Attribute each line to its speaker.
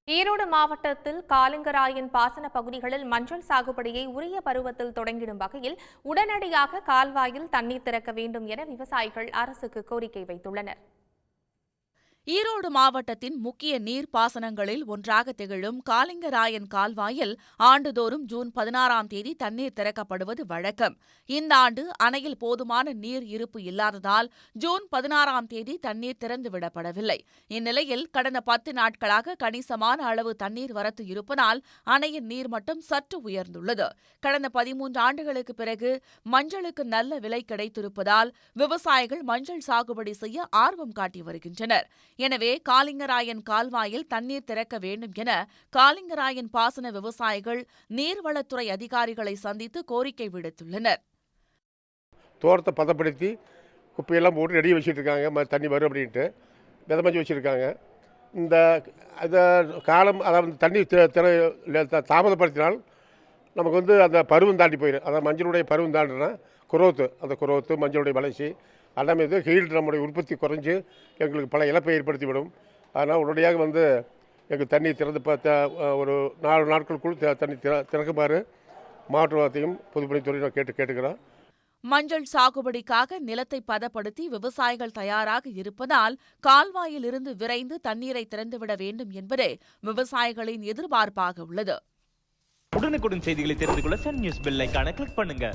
Speaker 1: ஈரோடு மாவட்டத்தில் காலிங்கராயன் பாசன பகுதிகளில் மஞ்சள் சாகுபடியை உரிய பருவத்தில் தொடங்கிடும் வகையில் உடனடியாக கால்வாயில் தண்ணீர் திறக்க வேண்டும் என விவசாயிகள் அரசுக்கு கோரிக்கை வைத்துள்ளனர்.
Speaker 2: ஈரோடு மாவட்டத்தின் முக்கிய நீர்ப்பாசனங்களில் ஒன்றாக திகழும் காலிங்கராயன் கால்வாயில் ஆண்டுதோறும் ஜூன் 16ஆம் தேதி தண்ணீர் திறக்கப்படுவது வழக்கம். இந்த ஆண்டு அணையில் போதுமான நீர் இருப்பு இல்லாததால் ஜூன் 16ஆம் தேதி தண்ணீர் திறந்துவிடப்படவில்லை. இந்நிலையில் கடந்த 10 நாட்களாக கணிசமான அளவு தண்ணீர் வரத்து இருப்பதால் அணையின் நீர்மட்டம் சற்று உயர்ந்துள்ளது. கடந்த 13 ஆண்டுகளுக்கு பிறகு மஞ்சளுக்கு நல்ல விலை கிடைத்திருப்பதால் விவசாயிகள் மஞ்சள் சாகுபடி செய்ய ஆர்வம் காட்டி வருகின்றனர். எனவே காலிங்கராயன் கால்வாயில் தண்ணீர் திறக்க வேண்டும் என காலிங்கராயன் பாசன விவசாயிகள் நீர்வளத்துறை அதிகாரிகளை சந்தித்து கோரிக்கை விடுத்துள்ளனர்.
Speaker 3: தோட்டத்தை பதப்படுத்தி குப்பையெல்லாம் போட்டு ரெடி வச்சுட்டு இருக்காங்க. தண்ணி வரும் அப்படின்ட்டு விதமஞ்சு வச்சுருக்காங்க. இந்த காலம் அதாவது தண்ணி தாமதப்படுத்தினால் நமக்கு அந்த பருவம் தாண்டி போயிடும். அதாவது மஞ்சளுடைய பருவம் தாண்டினா அந்த குரோத்து மஞ்சளுடைய வளர்ச்சி எல்லாமே ஹீல்டு நம்முடைய உற்பத்தி குறைஞ்சி எங்களுக்கு பல இழப்பை ஏற்படுத்திவிடும். அதனால் உடனடியாக எங்களுக்கு தண்ணி திறந்து ஒரு 4 நாட்களுக்குள் தண்ணி திறக்குமாறு மாவட்ட நிர்வாகத்தையும் பொதுப்பணித்துறை நான் கேட்டுக்கிறோம்.
Speaker 2: மஞ்சள் சாகுபடிக்காக நிலத்தை பதப்படுத்தி விவசாயிகள் தயாராக இருப்பதால் கால்வாயில் இருந்து விரைந்து தண்ணீரை திறந்துவிட வேண்டும் என்பதே விவசாயிகளின் எதிர்பார்ப்பாக உள்ளது.
Speaker 4: உடனுக்குடன் செய்திகளை தெரிந்து கொள்ள சன் நியூஸ் பெல் ஐகானை கிளிக் பண்ணுங்க.